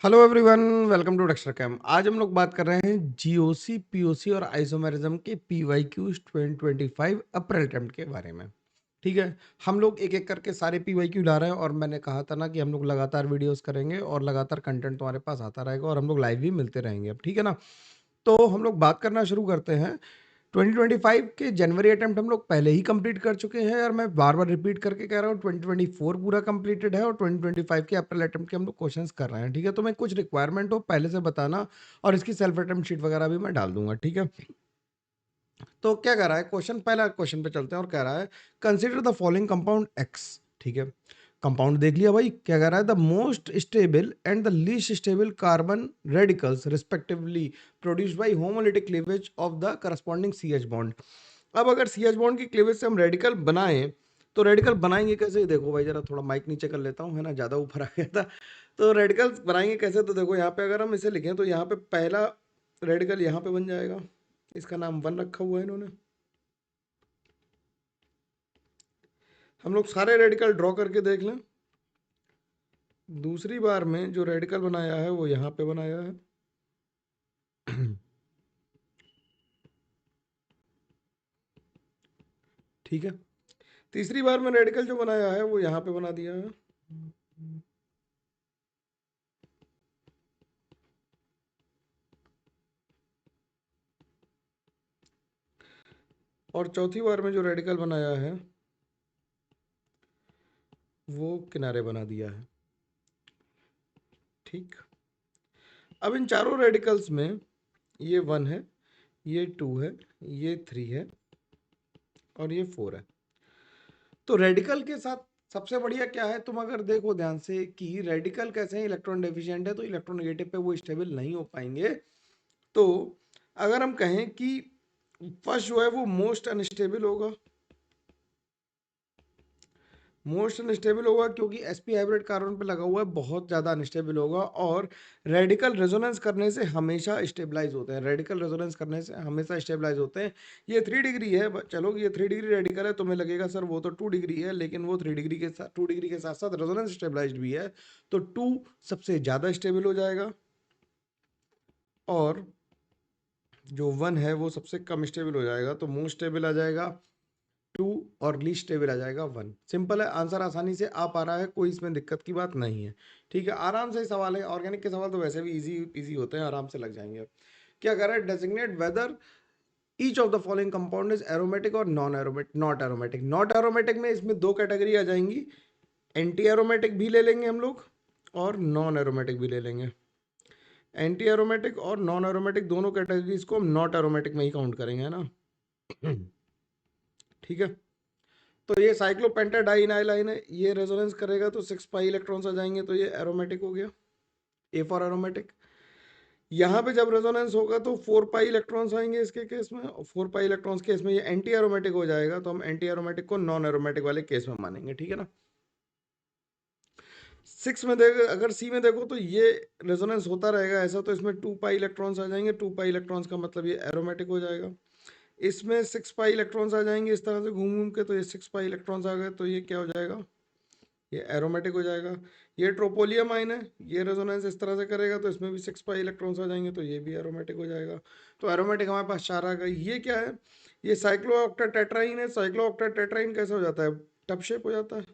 Hello everyone, welcome to Dexter Cam. आज हम लोग बात कर रहे हैं जीओसी, पीओसी और आइसोमेरिज्म के पीवाईक्यूज 2025 अप्रैल अटेम्प्ट के बारे में। ठीक है, हम लोग एक एक करके सारे पीवाईक्यू ला रहे हैं और मैंने कहा था ना कि हम लोग लगातार वीडियोस करेंगे और लगातार कंटेंट तुम्हारे पास आता रहेगा और हम लोग लाइव भी मिलते रहेंगे अब, ठीक है ना। तो हम लोग बात करना शुरू करते हैं। 2025 के जनवरी अटेम्प्ट हम लोग पहले ही कंप्लीट कर चुके हैं और मैं बार बार रिपीट करके कह रहा हूँ 2024 पूरा कंप्लीटेड है और 2025 के अप्रैल अटेम्प्ट के हम लोग क्वेश्चंस कर रहे हैं। ठीक है, तो मैं कुछ रिक्वायरमेंट हो पहले से बताना और इसकी सेल्फ अटेम्प्ट शीट वगैरह भी मैं डाल दूंगा। ठीक है, तो क्या कह रहा है क्वेश्चन, पहला क्वेश्चन पे चलते हैं और कह रहा है consider the following compound x. ठीक है, कंपाउंड देख लिया भाई। क्या कह रहा है the most stable and the least stable carbon radicals respectively produced by homolytic cleavage of the corresponding CH bond. अब अगर सीएच बॉन्ड की क्लीवेज से हम रेडिकल बनाएं तो रेडिकल बनाएंगे कैसे? देखो भाई, जरा थोड़ा माइक नीचे कर लेता हूँ, है ना, ज्यादा ऊपर आ गया था। तो रेडिकल बनाएंगे कैसे? तो देखो यहाँ पे अगर हम इसे लिखें तो यहाँ पे पहला रेडिकल यहाँ पे बन जाएगा, इसका नाम 1 रखा हुआ है इन्होंने। हम लोग सारे रेडिकल ड्रॉ करके देख लें। दूसरी बार में जो रेडिकल बनाया है वो यहाँ पे बनाया है। ठीक है, तीसरी बार में रेडिकल जो बनाया है वो यहाँ पे बना दिया है। और चौथी बार में जो रेडिकल बनाया है वो किनारे बना दिया है। ठीक, अब इन चारों रेडिकल्स में ये 1 है, ये 2 है, ये 3 है और ये 4 है। तो रेडिकल के साथ सबसे बढ़िया क्या है, तुम अगर देखो ध्यान से कि रेडिकल कैसे हैं, इलेक्ट्रॉन डेफिशिएंट है तो इलेक्ट्रोनेगेटिव पे वो स्टेबल नहीं हो पाएंगे। तो अगर हम कहें कि फर्स्ट जो है वो मोस्ट अनस्टेबल होगा, मोस्ट अनस्टेबल होगा क्योंकि sp हाइब्रिड कार्बन पे लगा हुआ है, बहुत ज़्यादा अनस्टेबल होगा। और रेडिकल रेजोनेंस करने से हमेशा स्टेबलाइज होते हैं, रेडिकल रेजोनेंस करने से हमेशा स्टेबलाइज होते हैं। ये 3 डिग्री है, चलो ये 3 डिग्री रेडिकल है, तुम्हें लगेगा सर वो तो 2 डिग्री है, लेकिन वो 3 डिग्री के साथ 2 डिग्री के साथ साथ रेजोनेंस स्टेबलाइज्ड भी है। तो 2 सबसे ज़्यादा स्टेबल हो जाएगा और जो 1 है वो सबसे कम स्टेबल हो जाएगा। तो मोस्ट स्टेबल आ जाएगा 2 और लीस्ट स्टेबल आ जाएगा 1। सिंपल है, आंसर आसानी से आ पा रहा है, कोई इसमें दिक्कत की बात नहीं है। ठीक है, आराम से सवाल है, ऑर्गेनिक के सवाल तो वैसे भी इजी इजी होते हैं, आराम से लग जाएंगे। अब क्या कर रहा है, designate whether each of the following compound is aromatic और non aromatic. Not aromatic, not aromatic में इसमें 2 कैटेगरी आ जाएंगी, एंटी एरोमेटिक भी ले लेंगे हम लोग और नॉन एरोमेटिक भी ले लेंगे। एंटी एरोमेटिक और नॉन एरोमेटिक दोनों कैटेगरीज को हम नॉट एरोमेटिक में ही काउंट करेंगे, है ना। ठीक है, तो ये साइक्लोपेंटाडाइनाइलाइन है, ये रेजोनेंस करेगा तो 6 पाई इलेक्ट्रॉन्स आ जाएंगे, तो ये एरोमेटिक हो गया, ए फॉर एरोमेटिक। यहाँ पे जब रेजोनेंस होगा तो 4 पाई इलेक्ट्रॉन्स आएंगे इसके केस में, और 4 पाई इलेक्ट्रॉन्स केस में ये एंटी एरोमेटिक हो जाएगा, तो हम एंटी एरोमेटिक को नॉन एरोमेटिक वाले केस में मानेंगे। ठीक है ना। 6 में देखो, अगर सी में देखो तो ये रेजोनेंस होता रहेगा ऐसा, तो इसमें 2 पाई इलेक्ट्रॉन्स आ जाएंगे, 2 पाई इलेक्ट्रॉन्स का मतलब ये एरोमेटिक हो जाएगा। इसमें 6 पाई इलेक्ट्रॉन्स आ जाएंगे इस तरह से घूम घूम के, तो ये 6 पाई इलेक्ट्रॉन्स आ गए, तो ये क्या हो जाएगा, ये एरोमेटिक हो जाएगा। ये ट्रोपोलियम आइन है, ये रेजोनेंस इस तरह से करेगा तो इसमें भी 6 पाई इलेक्ट्रॉन्स आ जाएंगे, तो ये भी एरोमेटिक हो जाएगा। तो एरोमेटिक हमारे पास 4 आ गए। ये क्या है, ये साइक्लोऑक्टाटेट्राइन है। साइक्लोऑक्टाटेट्राइन कैसे हो जाता है, टब शेप हो जाता है,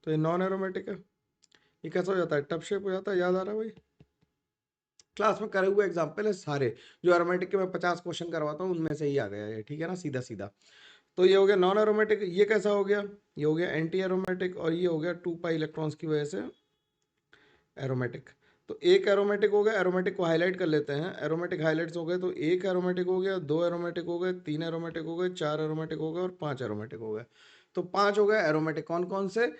तो ये नॉन एरोमेटिक है। ये कैसा हो जाता है, टब शेप हो जाता है, याद आ रहा है भाई, क्लास में करे हुए एग्जाम्पल है सारे, जो एरोमेटिक के मैं 50 क्वेश्चन करवाता हूँ उनमें से ही आ गया है। ठीक है ना, सीधा सीधा। तो ये हो गया नॉन एरोमेटिक। ये कैसा हो गया, ये हो गया एंटी एरोमेटिक, और ये हो गया 2 पाई इलेक्ट्रॉन्स की वजह से एरोमेटिक। तो एक एरोमेटिक हो गया, एरोमेटिक को हाईलाइट कर लेते हैं, एरोमेटिक हाईलाइट्स हो गए, तो एक एरोमेटिक हो गया, 2 एरोमेटिक हो गए, 3 एरोमेटिक हो गए, 4 एरोमेटिक हो गए और 5 एरोमेटिक हो गए। तो 5 हो गए एरोमेटिक, कौन कौन से,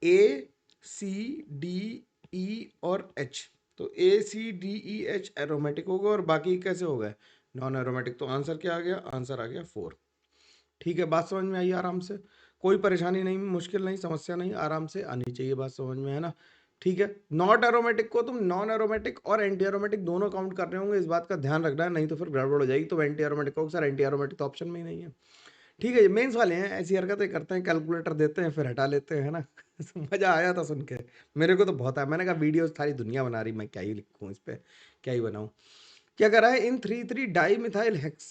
ए सी डी ई और एच। तो A C D E H aromatic हो गए और बाकी कैसे हो गए, नॉन एरोमेटिक। तो आंसर क्या आ गया, आंसर आ गया 4। ठीक है, बात समझ में आई आराम से, कोई परेशानी नहीं, मुश्किल नहीं, समस्या नहीं, आराम से आनी चाहिए बात समझ में, है ना। ठीक है, नॉट एरोमेटिक को तुम नॉन एरोमेटिक और एंटी एरोमेटिक दोनों काउंट कर रहे होंगे, इस बात का ध्यान रखना है, नहीं तो फिर गड़बड़ हो जाएगी। तो एंटी एरोमेटिक को सर एंटी एरोमेटिक तो ऑप्शन में ही नहीं है। ठीक है, ये मेंस वाले हैं, ऐसी हरकतें करते हैं, कैलकुलेटर देते हैं फिर हटा लेते हैं, है ना। मजा आया था सुन के, मेरे को तो बहुत आया। मैंने कहा वीडियो सारी दुनिया बना रही, मैं क्या ही लिखूं इस पे, क्या ही बनाऊं। क्या कर रहा है, in 3,3 di methyl hex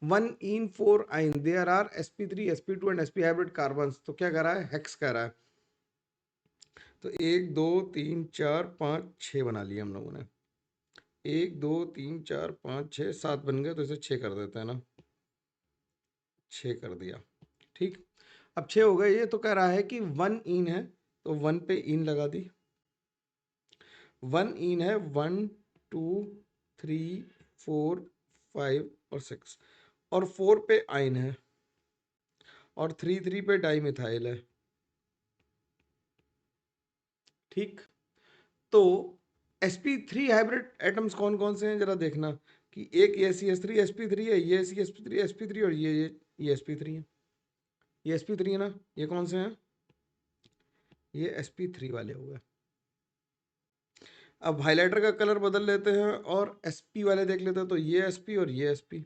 1 en 4 yne there are sp3 sp2 and sp hybrid carbons. तो क्या कर रहा है, हेक्स कर रहा है। तो 1 2 3 4 5 6 बना लिया हम लोगों ने। 1 2 3 4 5 6 7 बन गए, तो इसे 6 कर देते हैं ना, 6 कर दिया। ठीक, अब 6 हो गए। ये तो कह रहा है कि 1 इन है, तो 1 पे इन लगा दी। 1 इन है, 1 2 3 4 5 और 6, और 4 पे आइन है, और 3 पे डाई मिथाइल है। ठीक, तो sp3 हाइब्रिड एटम्स कौन कौन से हैं जरा देखना, कि एक ये CH3 sp3 है, ये CH3 sp3, और ये sp3 है। ये sp3 है ना, ये कौन से हैं, ये sp3 वाले हो गए। अब हाइलाइटर का कलर बदल लेते हैं और sp वाले देख लेते हैं, तो ये sp और ये sp,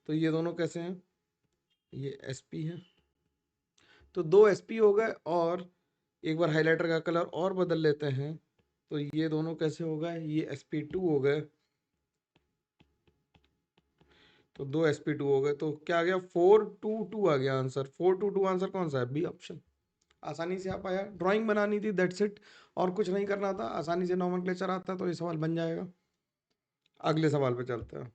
तो ये दोनों कैसे हैं, ये sp हैं, तो 2 sp हो गए। और एक बार हाइलाइटर का कलर और बदल लेते हैं, तो ये दोनों कैसे हो गए, ये sp2 हो गए, तो 2 sp2 हो गए। तो क्या आ गया, 422 आ गया आंसर। 422 आंसर कौन सा है, बी ऑप्शन। आसानी से आ पाया, ड्राइंग बनानी थी, दैट्स इट, और कुछ नहीं करना था, आसानी से नॉमेनक्लेचर आता है तो ये सवाल बन जाएगा। अगले सवाल पे चलते हैं।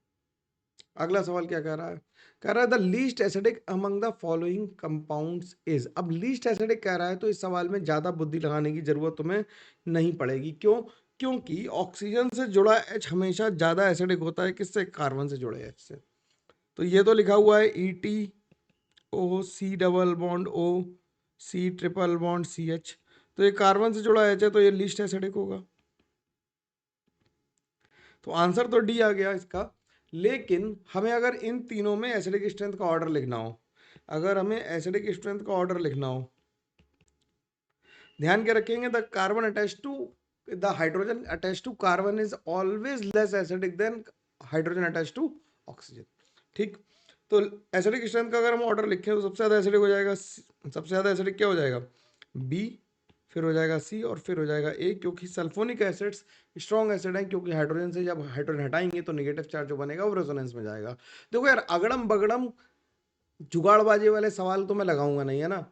अगला सवाल क्या कह रहा है, कह रहा है the least acidic among the following compounds is. अब लीस्ट एसिडिक कह रहा है, तो इस सवाल में ज्यादा बुद्धि लगाने की जरूरत तुम्हें नहीं पड़ेगी। क्यों, क्योंकि ऑक्सीजन से जुड़ा H हमेशा ज्यादा एसिडिक होता है किससे, कार्बन से जुड़े H से। तो ये तो लिखा हुआ है ETO, C double bond O, C triple bond CH, तो ये कार्बन से जुड़ा H है, तो ये लीस्ट एसिडिक होगा। तो आंसर तो डी आ गया इसका। लेकिन हमें अगर इन तीनों में एसिडिक स्ट्रेंथ का ऑर्डर लिखना हो, अगर हमें एसिडिक स्ट्रेंथ का ऑर्डर लिखना हो, ध्यान के रखेंगे, the carbon attach to the hydrogen attach to carbon is always less acidic than hydrogen attach to oxygen. ठीक, तो एसिडिक स्ट्रेंथ का अगर हम ऑर्डर लिखें, तो सबसे ज्यादा एसिडिक हो जाएगा, सबसे ज्यादा एसिडिक क्या हो जाएगा, बी, फिर हो जाएगा सी, और फिर हो जाएगा ए, क्योंकि सल्फोनिक एसिड्स स्ट्रॉन्ग एसिड है, क्योंकि हाइड्रोजन से जब हाइड्रोजन हटाएंगे तो नेगेटिव चार्ज जो बनेगा वो रेजोनेंस में जाएगा। देखो यार, अगड़म बगड़म जुगाड़बाजी वाले सवाल तो मैं लगाऊंगा नहीं, है ना।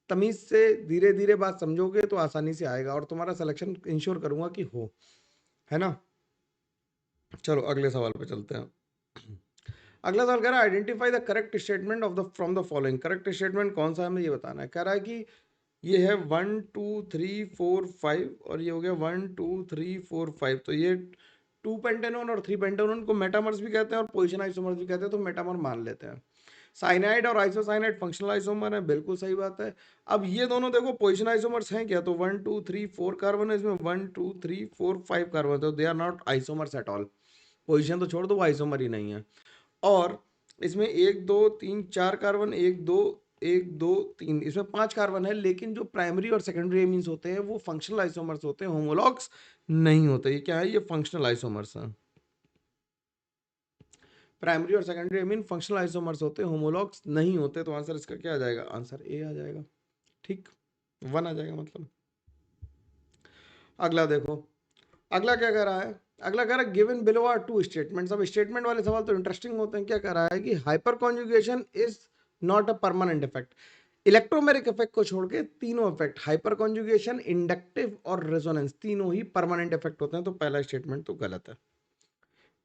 तमीज से धीरे धीरे बात समझोगे तो आसानी से आएगा, और तुम्हारा सिलेक्शन इंश्योर करूंगा कि हो, है ना। चलो अगले सवाल पे चलते हैं। अगला सवाल कह रहा है identify the correct statement of the from the following. Correct statement कौन सा है, हमें ये बताना है। कह रहा है कि ये है 1 2 3 4 5, और ये हो गया 1 2 3 4 5। तो ये 2 पेंटेनोन और 3 पेंटेनोन को मेटामर्स भी कहते हैं और पोजिशन आइसोमर्स भी कहते हैं, तो मेटामर मान लेते हैं। साइनाइड और आइसोसाइनाइड फंक्शनल आइसोमर है, बिल्कुल सही बात है। अब ये दोनों देखो पोजिशन आइसोमर्स हैं क्या, तो 1 2 3 4 कार्बन है इसमें, 1 2 3 4 5 कार्बन, तो they are not isomers at all. Position तो छोड़ दो, वो आइसोमर ही नहीं है। और इसमें 1 2 3 4 कार्बन, 1 2 3, इसमें 5 कार्बन है, लेकिन जो प्राइमरी और सेकेंडरी एमीन्स होते हैं वो फंक्शनल आइसोमर्स होते हैं, होमोलॉग्स नहीं होते। ये क्या है, ये फंक्शनल आइसोमर्स हैं। प्राइमरी और सेकेंडरी एमीन फंक्शनल आइसोमर्स होते हैं, होमोलॉग्स नहीं होते। तो आंसर इसका क्या आ जाएगा, आंसर ए आ जाएगा। ठीक, 1 आ जाएगा मतलब। अगला देखो, अगला क्या कह रहा है, अगला कह रहा है given below are two statements. अब स्टेटमेंट वाले सवाल तो इंटरेस्टिंग होते हैं। क्या कह रहा है कि hyper conjugation is not a permanent effect. Electromeric effect को छोड़ के तीनों इफेक्ट, हाइपर कॉन्जुगेशन, इंडक्टिव और रेजोनेंस, तीनों ही परमानेंट इफेक्ट होते हैं। तो पहला स्टेटमेंट तो गलत है,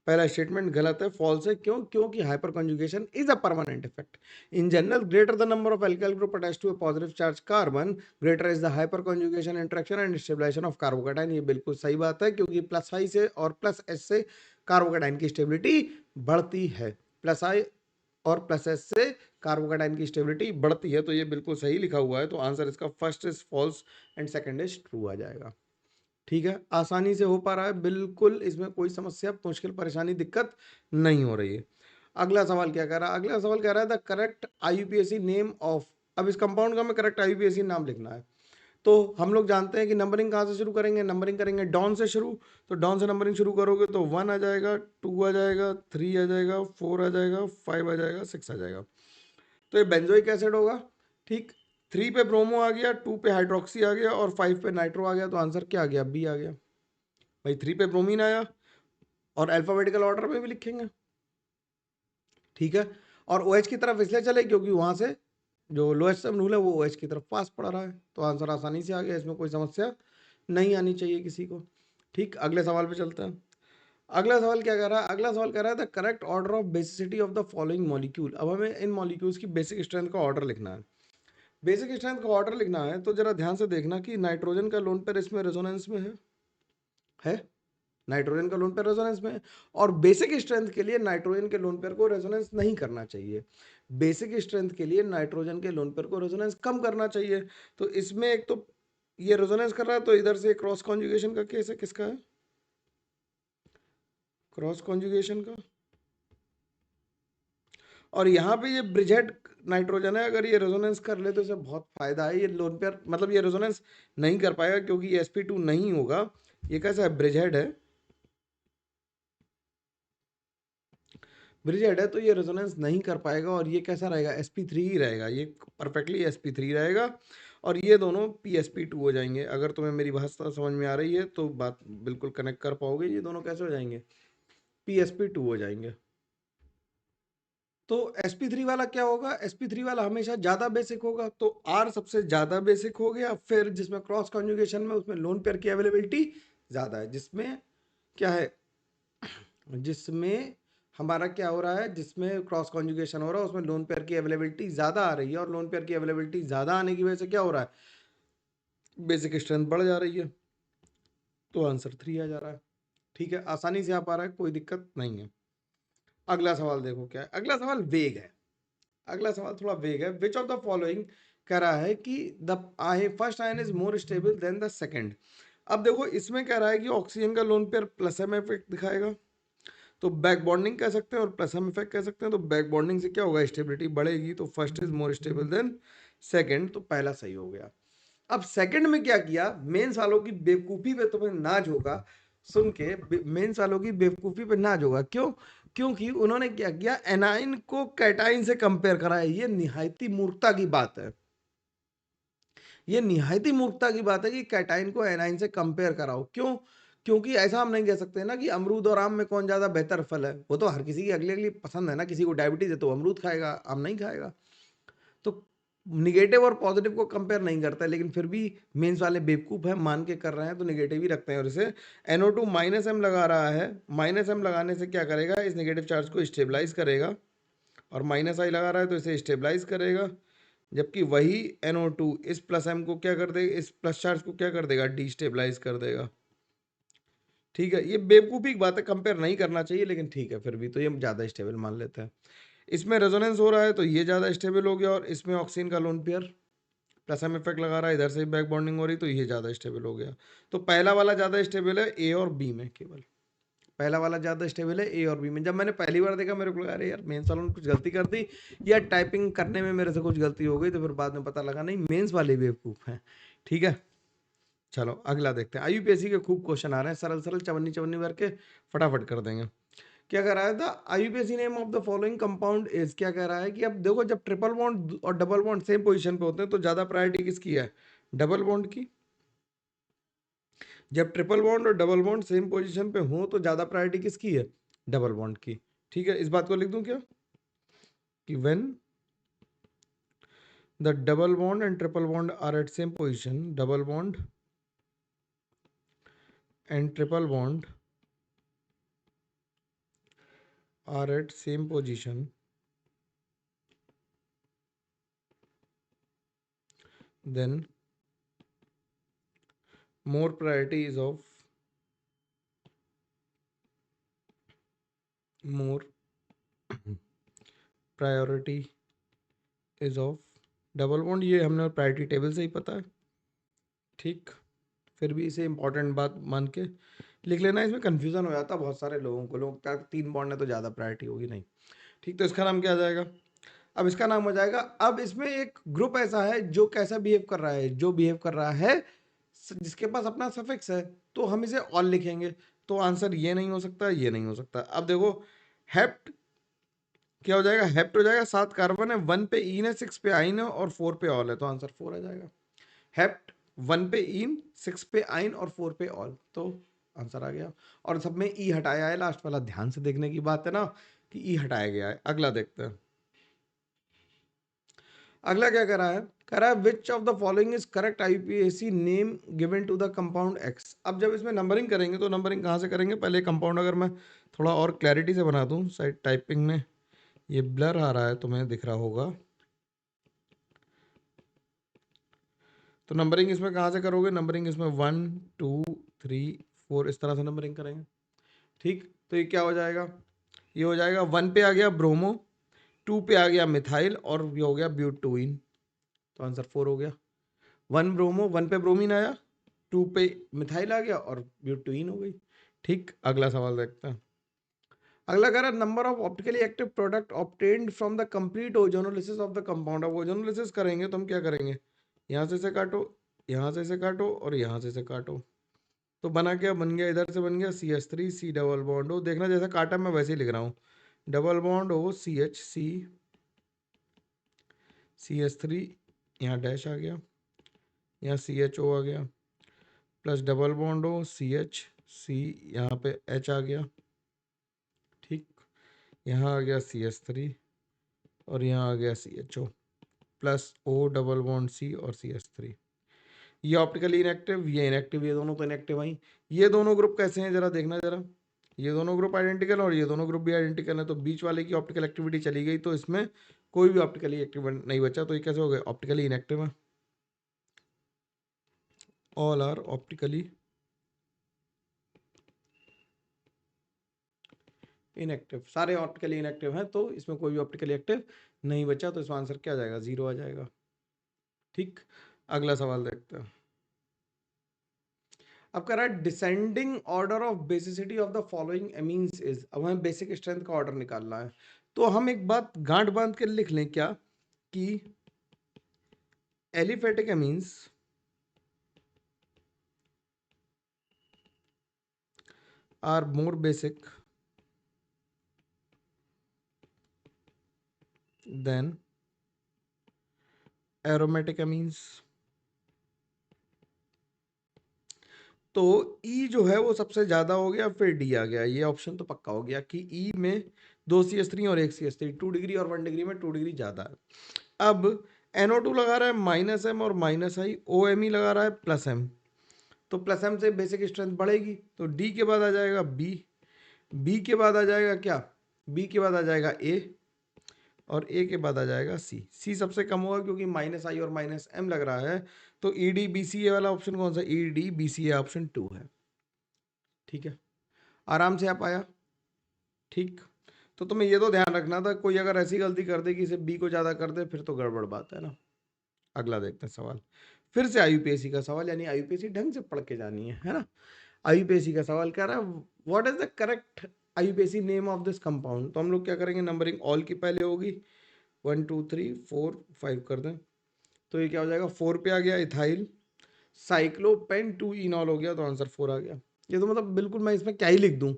पहला स्टेटमेंट गलत है, फॉल्स है। क्यों, क्योंकि hyperconjugation is a permanent effect. In general, greater the number of alkyl group attached to a positive charge carbon, greater is the hyperconjugation interaction and stabilization of carbocation. ये बिल्कुल सही बात है, क्योंकि plus आई से और plus S से carbocation की स्टेबिलिटी बढ़ती है। प्लस आई और प्लस एस से कार्बोकेटाइन की स्टेबिलिटी बढ़ती है, तो ये बिल्कुल सही लिखा हुआ है। तो आंसर इसका first is false and second is true आ जाएगा। ठीक है, आसानी से हो पा रहा है बिल्कुल, इसमें कोई समस्या, मुश्किल, परेशानी, दिक्कत नहीं हो रही है। अगला सवाल क्या कह रहा है, अगला सवाल कह रहा है the correct IUPAC name of. अब इस कंपाउंड का हमें करेक्ट IUPAC नाम लिखना है। तो हम लोग जानते हैं कि नंबरिंग कहाँ से शुरू करेंगे, नंबरिंग करेंगे डॉन से शुरू। तो डॉन से नंबरिंग शुरू करोगे तो 1 आ जाएगा, 2 आ जाएगा, 3 आ जाएगा, 4 आ जाएगा, 5 आ जाएगा, 6 आ जाएगा। तो ये बेंजोइक एसिड होगा। ठीक, 3 पे ब्रोमो आ गया, 2 पे हाइड्रोक्सी आ गया और 5 पे नाइट्रो आ गया, तो आंसर क्या आ गया? बी आ गया भाई। 3 पे ब्रोमीन आया और अल्फाबेटिकल ऑर्डर में भी लिखेंगे। ठीक है, और OH की तरफ इसलिए चले क्योंकि वहां से जो लोएस्ट रूल है वो OH की तरफ पास पड़ रहा है, तो आंसर आसानी से आ गया, इसमें कोई समस्या नहीं आनी चाहिए किसी को। ठीक, अगले सवाल पे चलते हैं। अगला सवाल क्या कह रहा है? अगला सवाल कह रहा है the correct order of basicity of the following molecule. अब हमें इन मॉलिक्यूल्स की बेसिक स्ट्रेंथ का ऑर्डर लिखना है। बेसिक स्ट्रेंथ का ऑर्डर लिखना है तो जरा ध्यान से देखना कि नाइट्रोजन का लोन पेयर इसमें रेजोनेंस में है नाइट्रोजन का लोन पेयर रेजोनेंस में है, और बेसिक स्ट्रेंथ के लिए नाइट्रोजन के लोन पेयर को रेजोनेंस नहीं करना चाहिए। बेसिक स्ट्रेंथ के लिए नाइट्रोजन के लोन पेयर को रेजोनेंस कम करना चाहिए। तो इसमें एक तो ये रेजोनेंस कर रहा है, तो इधर से क्रॉस कॉन्जुगेशन का केस है। किसका है? क्रॉस कॉन्जुगेशन का। और यहाँ पे ये ब्रिजेड नाइट्रोजन है, अगर ये रेजोनेंस कर ले तो इसे बहुत फायदा है। ये लोन पेयर मतलब ये रेजोनेंस नहीं कर पाएगा क्योंकि ये sp2 नहीं होगा। ये कैसा है? ब्रिजेड है। ब्रिजेड है तो ये रेजोनेंस नहीं कर पाएगा, और ये कैसा रहेगा? sp3 ही रहेगा। ये परफेक्टली sp3 रहेगा, और ये दोनों psp2 हो जाएंगे। अगर तुम्हें मेरी भाषा समझ में आ रही है तो बात बिल्कुल कनेक्ट कर पाओगे। ये दोनों कैसे हो जाएंगे? psp2 हो जाएंगे। तो sp3 वाला क्या होगा? sp3 वाला हमेशा ज्यादा बेसिक होगा, तो R सबसे ज्यादा बेसिक हो गया। फिर जिसमें क्रॉस कॉन्जुगेशन में उसमें लोन पेयर की अवेलेबिलिटी ज्यादा है, जिसमें क्या है, जिसमें हमारा क्या हो रहा है, जिसमें क्रॉस कॉन्जुगेशन हो रहा है उसमें लोन पेयर की अवेलेबिलिटी ज्यादा आ रही है, और लोन पेयर की अवेलेबिलिटी ज्यादा आने की वजह से क्या हो रहा है? बेसिक स्ट्रेंथ बढ़ जा रही है, तो आंसर 3 आ जा रहा है। ठीक है, आसानी से आ पा रहा है, कोई दिक्कत नहीं है। अगला सवाल देखो क्या है। अगला सवाल वेग है। अगला सवाल थोड़ा वेग है। विच ऑफ द फॉलोइंग कह रहा है कि the first ion is more stable than the second. अब देखो इसमें कह रहा है कि ऑक्सीजन का lone pair plus M effect दिखाएगा, तो बैक बॉन्डिंग कह सकते हैं और प्लस एम इफेक्ट कह सकते हैं। तो बैक बॉन्डिंग से क्या होगा? स्टेबिलिटी बढ़ेगी, तो first is more stable then second, तो पहला सही हो गया। अब सेकंड में क्या किया? मेंस वालों की बेवकूफी पे तुम्हें नाज होगा सुन के, मेंस वालों की बेवकूफी पे नाज होगा। क्यों? क्योंकि उन्होंने क्या किया? एनाइन को कैटाइन से कंपेयर करा है। ये निहायती मूर्खता की बात है। ये निहायती मूर्खता की बात है कि कैटाइन को एनाइन से कंपेयर कराओ। क्यों? क्योंकि ऐसा हम नहीं कह सकते ना कि अमरूद और आम में कौन ज्यादा बेहतर फल है। वो तो हर किसी की अगली अगली पसंद है ना। किसी को डायबिटीज है तो अमरूद खाएगा, आम नहीं खाएगा। तो निगेटिव और पॉजिटिव को कंपेयर नहीं करता है, लेकिन फिर भी मेंस वाले बेवकूफ हैं, मान के कर रहे हैं, तो निगेटिव ही रखते हैं। और इसे NO2 माइनस एम लगा रहा है। माइनस एम लगाने से क्या करेगा? इस नेगेटिव चार्ज को स्टेबलाइज करेगा, और माइनस आई लगा रहा है तो इसे स्टेबलाइज करेगा। जबकि वही NO2 इस प्लस एम को क्या कर देगा? इस प्लस चार्ज को क्या कर देगा? डिस्टेबलाइज कर देगा। ठीक है, ये बेवकूफ़ी की बात है, कंपेयर नहीं करना चाहिए, लेकिन ठीक है फिर भी तो ये ज़्यादा स्टेबल मान लेते हैं। इसमें रेजोनेंस हो रहा है तो ये ज़्यादा स्टेबल हो गया, और इसमें ऑक्सीजन का lone pair plus M effect लगा रहा है, इधर से भी बैक बॉन्डिंग हो रही, तो ये ज़्यादा स्टेबल हो गया। तो पहला वाला ज़्यादा स्टेबल है ए और बी में। केवल पहला वाला ज़्यादा स्टेबल है ए और बी में। जब मैंने पहली बार देखा मेरे को लगा अरे यार मेंस वालों ने कुछ गलती कर दी, या टाइपिंग करने में मेरे से कुछ गलती हो गई, तो फिर बाद में पता लगा नहीं मेंस वाले बेवकूफ़ हैं। ठीक है, चलो अगला देखते हैं। IUPAC के खूब क्वेश्चन आ रहे हैं, सरल सरल चवन्नी चवन्नी करके फटाफट कर देंगे। क्या कह रहा है? The IUPAC name of the following compound is. क्या कह रहा है कि अब देखो जब ट्रिपल बॉन्ड और डबल बॉन्ड सेम पोजीशन पे होते हैं तो ज्यादा प्रायोरिटी किसकी है? डबल बॉन्ड की। जब ट्रिपल बॉन्ड और डबल बॉन्ड सेम पोजीशन पे हो तो ज्यादा प्रायोरिटी किसकी है? डबल बॉन्ड की। ठीक है, इस बात को लिख दूं क्या कि when the double bond and triple bond are at same position, double bond and triple bond are at same position, then more priority is of more priority is of double bond. ये हमने priority table से ही पता है। ठीक, फिर भी इसे important बात मान के लिख लेना। इसमें कंफ्यूजन हो जाता है बहुत सारे लोगों को, लोग क्या 3 बॉन्ड है तो ज़्यादा प्रायोरिटी होगी, नहीं। ठीक, तो इसका नाम क्या आ जाएगा? अब इसका नाम हो जाएगा, अब इसमें एक ग्रुप ऐसा है जो कैसा बिहेव कर रहा है, जो बिहेव कर रहा है जिसके पास अपना सफिक्स है, तो हम इसे ऑल लिखेंगे। तो आंसर ये नहीं हो सकता, ये नहीं हो सकता। अब देखो हेप्ट क्या हो जाएगा, हेप्ट हो जाएगा, 7 कार्बन है, 1 पे इन है, 6 पे आइन है और 4 पे ऑल है, तो आंसर 4 आ जाएगा। हेप्ट, 1 पे इन, 6 पे आइन और 4 पे ऑल, तो आंसर आ गया। और सब में ई हटाया है लास्ट वाला, ध्यान से देखने की बात है ना कि ई हटाया गया है। अगला देखते हैं, अगला क्या कह रहा है, कह रहा है which of the following is correct IUPAC name given to the compound X. अब जब इसमें नंबरिंग करेंगे तो नंबरिंग कहाँ से करेंगे, पहले कंपाउंड अगर मैं थोड़ा और क्लैरिटी से बना दूं, साइड टाइपिंग में ये ब्लर आ रहा है तो तुम्हें दिख रहा होगा, तो नंबरिंग इसमें कहाँ से करोगे, नंबरिंग इसमें 1 2 3 4 इस तरह से नंबरिंग करेंगे। ठीक, तो ये क्या हो जाएगा, ये हो जाएगा 1 पे आ गया ब्रोमो, 2 पे आ गया मिथाइल और ये हो गया ब्यूटोइन, तो आंसर 4 हो गया। 1 ब्रोमो, 1 पे ब्रोमीन आया, 2 पे मिथाइल आ गया और ब्यूटोइन हो गई। ठीक, अगला सवाल देखते हैं। अगला कह रहा है number of optically active product obtained from the complete ozonolysis of the compound. अब ओजोनोलिसिस करेंगे तो हम क्या करेंगे, यहाँ से इसे काटो, यहाँ से इसे काटो और यहाँ से इसे काटो, तो बना क्या, बन गया इधर से बन गया CH3 C डबल बॉन्ड हो, देखना जैसा काटा मैं वैसे ही लिख रहा हूँ, डबल बॉन्ड हो CH C CH3, यहाँ डैश आ गया, यहाँ CHO आ गया, प्लस डबल बॉन्ड हो CH C, यहाँ पे H आ गया, ठीक, यहाँ आ गया CH3 और यहाँ आ गया CHO, plus O double bond C और CH3। ये ऑप्टिकली इनएक्टिव, ये इनएक्टिव, ये दोनों तो इनएक्टिव आई। ये दोनों ग्रुप कैसे हैं जरा देखना जरा, ये दोनों ग्रुप आइडेंटिकल और ये दोनों ग्रुप भी आइडेंटिकल है, तो बीच वाले की ऑप्टिकल एक्टिविटी चली गई, तो इसमें कोई भी ऑप्टिकली एक्टिव नहीं बचा, तो ये कैसे हो गए, ऑप्टिकली इनएक्टिव है, ऑल आर ऑप्टिकली इनएक्टिव, सारे ऑप्टिकली इनएक्टिव हैं, तो इसमें कोई भी ऑप्टिकली एक्टिव नहीं बचा, तो इसमें आंसर क्या आ जाएगा, 0 आ जाएगा। ठीक, अगला सवाल देखते हैं। अब कह रहा है descending order of basicity of the following amines is. अब हमें बेसिक स्ट्रेंथ का ऑर्डर निकालना है, तो हम एक बात गांठ बांध के लिख लें क्या, कि aliphatic amines are more basic than aromatic amines. तो ई जो है वो सबसे ज्यादा हो गया, फिर डी आ गया, ये ऑप्शन तो पक्का हो गया कि ई में 2 CH3 और 1 CH3, 2 डिग्री और 1 डिग्री में 2 डिग्री ज्यादा है। अब NO2 लगा रहा है -M और -I, OMe लगा रहा है +M, तो +M से बेसिक स्ट्रेंथ बढ़ेगी, तो डी के बाद आ जाएगा बी के बाद आ जाएगा क्या, बी के बाद आ जाएगा ए और ए के बाद आ जाएगा सी सबसे कम होगा क्योंकि -I और -M लग रहा है, तो EDBCA वाला ऑप्शन कौन सा, EDBCA ऑप्शन 2 है। ठीक है, आराम से आप आया। ठीक, तो तुम्हें ये तो ध्यान रखना था, कोई अगर ऐसी गलती कर दे कि इसे बी को ज़्यादा कर दे फिर तो गड़बड़ बात है ना। अगला देखते हैं सवाल, फिर से आईयूपीएससी का सवाल, यानी आईयूपीएससी ढंग से पढ़ के जानी है ना। आईयूपीएससी का सवाल कह रहा है what is the correct आईयूपीएससी name of this compound. तो हम लोग क्या करेंगे, नंबरिंग ऑल की पहले होगी, 1 2 3 4 5 कर दें, तो ये क्या हो जाएगा, 4 पे आ गया इथाइल, साइक्लोपेन 2 इनॉल हो गया, तो आंसर 4 आ गया। ये तो मतलब बिल्कुल मैं इसमें क्या ही लिख दूं,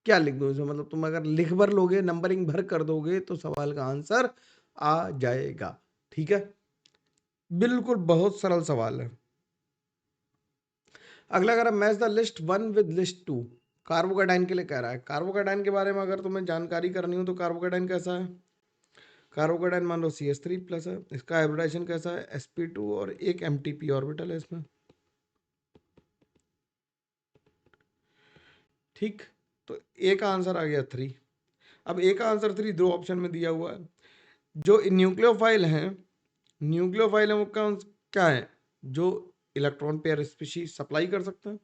क्या लिख दूं इसमें, मतलब तुम अगर लिख भर लोगे, नंबरिंग भर कर दोगे तो सवाल का आंसर आ जाएगा। ठीक है, बिल्कुल बहुत सरल सवाल है। अगला कह रहा है match the list 1 with list 2। Carbocation के लिए कह रहा है, कार्बोकेटाइन के बारे में अगर तुम्हें जानकारी करनी हो तो कार्बोकेटाइन कैसा है, कार्बोकेटाइन मान लो CH3 प्लस है, इसका हाइब्रिडाइजेशन कैसा है sp2 और एक MTP ऑर्बिटल है इसमें। ठीक, तो ए का आंसर आ गया 3। अब ए का आंसर 3 दो ऑप्शन में दिया हुआ है, जो न्यूक्लियोफाइल हैं, न्यूक्लियोफाइल है वो क्या है, जो इलेक्ट्रॉन पेयर स्पीशीज सप्लाई कर सकते हैं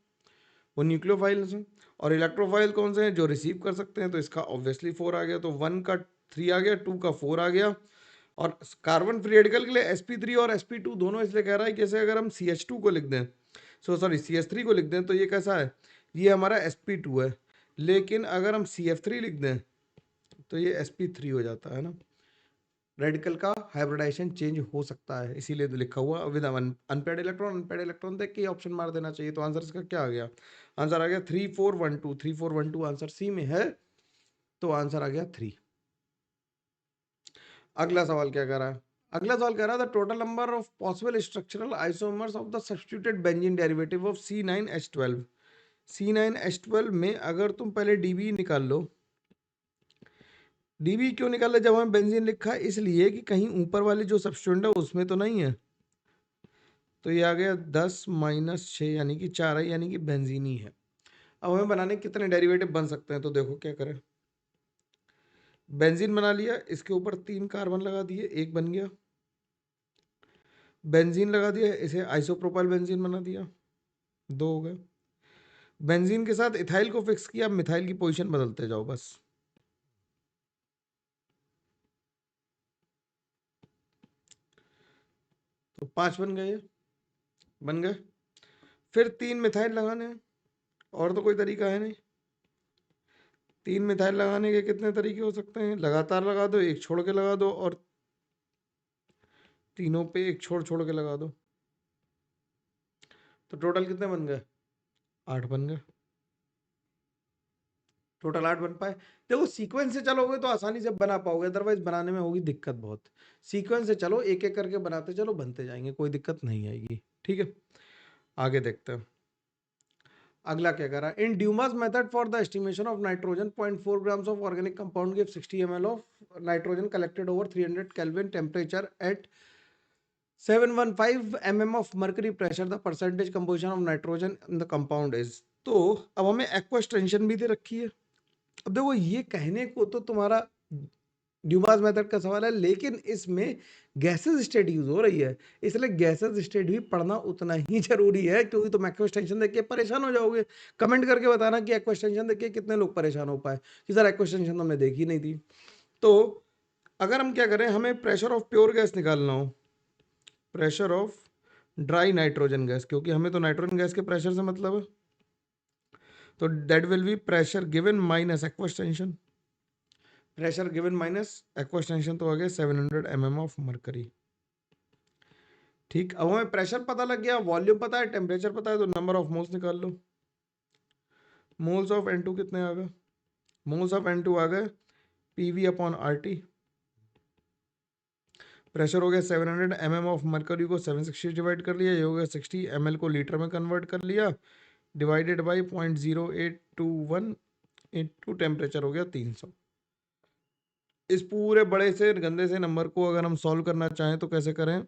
वो न्यूक्लियोफाइल्स हैं, और इलेक्ट्रोफाइल कौन से हैं, जो रिसीव कर सकते हैं, तो इसका ऑब्वियसली 4 आ गया, तो 1 का 3 आ गया, 2 का 4 आ गया। और कार्बन फ्री रेडिकल के लिए sp3 और sp2 दोनों इसलिए कह रहा है, जैसे अगर हम CH2 को लिख दें, सॉरी CH3 को लिख दें, तो ये कैसा है, ये हमारा sp2 है, लेकिन अगर हम CF3 लिख दें तो ये sp3 हो जाता है ना, रेडिकल का हाइब्रिडाइजेशन चेंज हो सकता है, इसीलिए तो लिखा हुआ with unpaired electron, unpaired electron देख के ऑप्शन मार देना चाहिए। तो आंसर इसका क्या आ गया, आंसर आ गया 3 4 1 2, 3 4 1 2 आंसर सी में है, तो आंसर आ गया 3। अगला सवाल क्या कह रहा है? अगला सवाल कह रहा है the total number of possible structural isomers of the substituted benzene derivative of C9H12। C9H12 में अगर तुम पहले डीबी निकाल लो, डीबी क्यों निकाला जब हमें बेंजीन लिखा है? इसलिए कि कहीं ऊपर वाले जो सब्स्टिट्यूएंट है उसमें तो नहीं है। तो ये आ गया 10 माइनस 6 यानी कि 4 है, यानी कि बेंजीन ही है। अब हमें बनाने कितने डेरिवेटिव बन सकते हैं, तो देखो क्या करें। बेंजीन बना लिया, इसके ऊपर 3 कार्बन लगा दिए, एक बन गया। बेंजीन लगा दिया, इसे आइसोप्रोपाइल बेंजीन बना दिया, 2 हो गए। बेंजीन के साथ इथाइल को फिक्स किया, अब मिथाइल की पोजीशन बदलते जाओ बस। तो 5 बन गए, बन गए। फिर 3 मिथाइल लगाने हैं, और तो कोई तरीका है नहीं। 3 मिथाइल लगाने के कितने तरीके हो सकते हैं? लगातार लगा दो, एक छोड़ के लगा दो, और तीनों पे एक छोड़ छोड़ के लगा दो। तो टोटल कितने बन गए? 8 बन गए। टोटल 8 बन पाए। देखो सीक्वेंस से चलोगे तो आसानी से बना पाओगे, अदरवाइज बनाने में होगी दिक्कत बहुत। सीक्वेंस से चलो, एक एक करके बनाते चलो, बनते जाएंगे, कोई दिक्कत नहीं आएगी। ठीक है, आगे देखते हैं। अगला क्या कह रहा है? In Dumas method for the estimation of nitrogen 0.4 grams of organic compound give 60 ml of nitrogen collected over 300 kelvin temperature at 715 mm of mercury pressure, the percentage composition of nitrogen in the compound is। तो अब हमें aqueous tension भी दे रखी है। अब देखो ये कहने को तो तुम्हारा ड्यूमास मेथड का सवाल है, लेकिन इसमें गैसेस स्टेट यूज हो रही है, इसलिए गैसेस स्टेट भी पढ़ना उतना ही जरूरी है, क्योंकि तुम एक्वस टेंशन देख के परेशान हो जाओगे। कमेंट करके बताना कि एक्वस टेंशन देख के कितने लोग परेशान हो पाए कि सर एक्वस टेंशन तो हमने देखी नहीं थी। तो अगर हम क्या करें, हमें प्रेशर ऑफ प्योर गैस निकालना हो, pressure of dry nitrogen gas, क्योंकि हमें तो नाइट्रोजन गैस के प्रेशर से मतलब है, तो that will be pressure given minus aqueous tension. Pressure given minus aqueous tension तो आ गया 700 mm ऑफ मरकरी। ठीक, अब हमें प्रेशर पता लग गया, वॉल्यूम पता है, टेम्परेचर पता है, तो नंबर ऑफ मोल्स निकाल लो। मोल्स ऑफ N2 कितने आ गए? मोल्स ऑफ N2 आ गए PV अपॉन RT। प्रेशर हो गया 700 mm ऑफ मरकरी को 760 डिवाइड कर लिया, ये हो गया 60 ml को लीटर में कन्वर्ट कर लिया, डिवाइडेड बाई 0.0821 इंटू टेम्परेचर हो गया 300। इस पूरे बड़े से गंदे से नंबर को अगर हम सॉल्व करना चाहें तो कैसे करें?